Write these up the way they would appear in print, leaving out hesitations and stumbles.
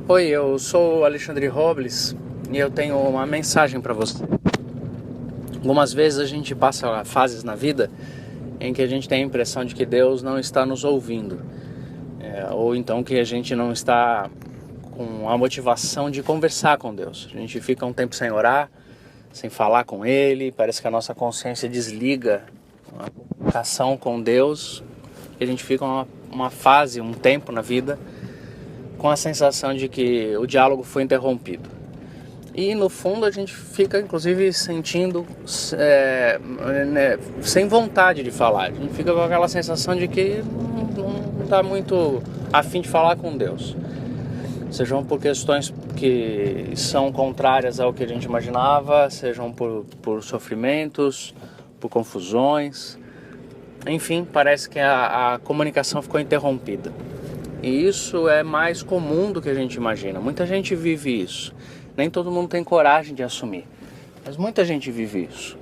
Oi, eu sou o Alexandre Robles e eu tenho uma mensagem para você. Algumas vezes a gente passa fases na vida em que a gente tem a impressão de que Deus não está nos ouvindo, ou então que a gente não está com a motivação de conversar com Deus. A gente fica um tempo sem orar, sem falar com Ele, parece que a nossa consciência desliga a comunicação com Deus, e a gente fica uma fase, um tempo na vida com a sensação de que o diálogo foi interrompido. E no fundo a gente fica inclusive sentindo sem vontade de falar. A gente fica com aquela sensação de que não está muito a fim de falar com Deus. Sejam por questões que são contrárias ao que a gente imaginava, sejam por sofrimentos, por confusões. Enfim, parece que a comunicação ficou interrompida. E isso é mais comum do que a gente imagina. Muita gente vive isso. Nem todo mundo tem coragem de assumir. Mas muita gente vive isso.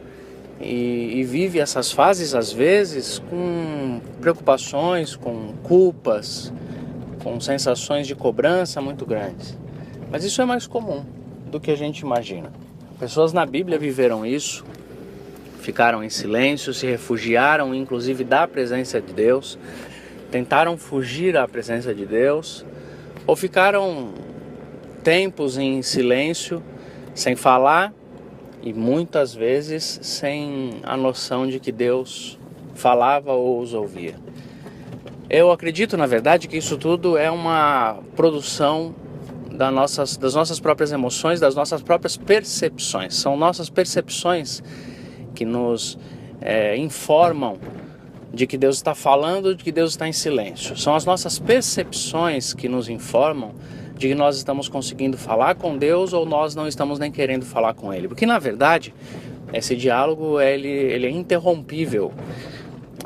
E vive essas fases, às vezes, com preocupações, com culpas, com sensações de cobrança muito grandes. Mas isso é mais comum do que a gente imagina. Pessoas na Bíblia viveram isso, ficaram em silêncio, se refugiaram, inclusive, da presença de Deus, tentaram fugir à presença de Deus, ou ficaram tempos em silêncio, sem falar, e muitas vezes sem a noção de que Deus falava ou os ouvia. Eu acredito, na verdade, que isso tudo é uma produção das nossas próprias emoções, das nossas próprias percepções. São nossas percepções que nos informam de que Deus está falando, de que Deus está em silêncio. São as nossas percepções que nos informam de que nós estamos conseguindo falar com Deus ou nós não estamos nem querendo falar com Ele. Porque, na verdade, esse diálogo ele é interrompível.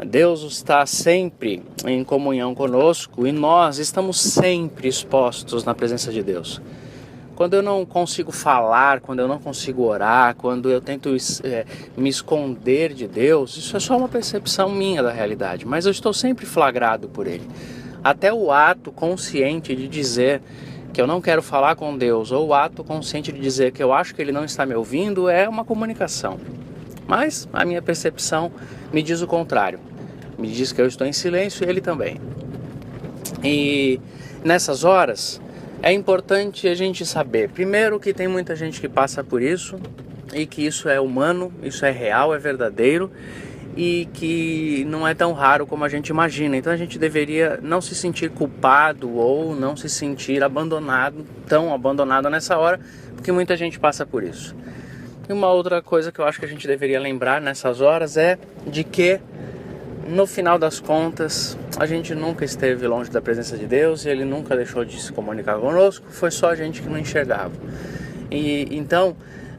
Deus está sempre em comunhão conosco e nós estamos sempre expostos na presença de Deus. Quando eu não consigo falar, quando eu não consigo orar, quando eu tento me esconder de Deus, isso é só uma percepção minha da realidade, mas eu estou sempre flagrado por Ele. Até o ato consciente de dizer que eu não quero falar com Deus, ou o ato consciente de dizer que eu acho que Ele não está me ouvindo, é uma comunicação. Mas a minha percepção me diz o contrário. Me diz que eu estou em silêncio e Ele também. E nessas horas é importante a gente saber, primeiro, que tem muita gente que passa por isso e que isso é humano, isso é real, é verdadeiro e que não é tão raro como a gente imagina. Então a gente deveria não se sentir culpado ou não se sentir tão abandonado nessa hora, porque muita gente passa por isso. E uma outra coisa que eu acho que a gente deveria lembrar nessas horas é de que, no final das contas, a gente nunca esteve longe da presença de Deus e Ele nunca deixou de se comunicar conosco, foi só a gente que não enxergava. E então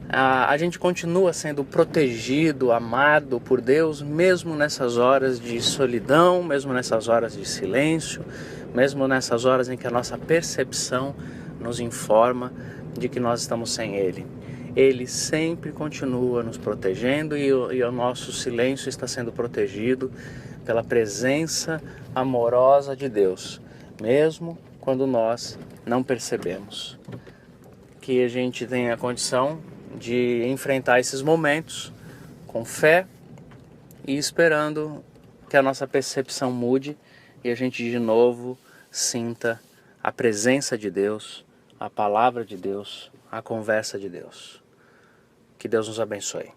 a gente continua sendo protegido, amado por Deus, mesmo nessas horas de solidão, mesmo nessas horas de silêncio, mesmo nessas horas em que a nossa percepção nos informa de que nós estamos sem Ele. Ele sempre continua nos protegendo e o nosso silêncio está sendo protegido pela presença amorosa de Deus, mesmo quando nós não percebemos. Que a gente tenha a condição de enfrentar esses momentos com fé e esperando que a nossa percepção mude e a gente de novo sinta a presença de Deus, a palavra de Deus, a conversa de Deus. Que Deus nos abençoe.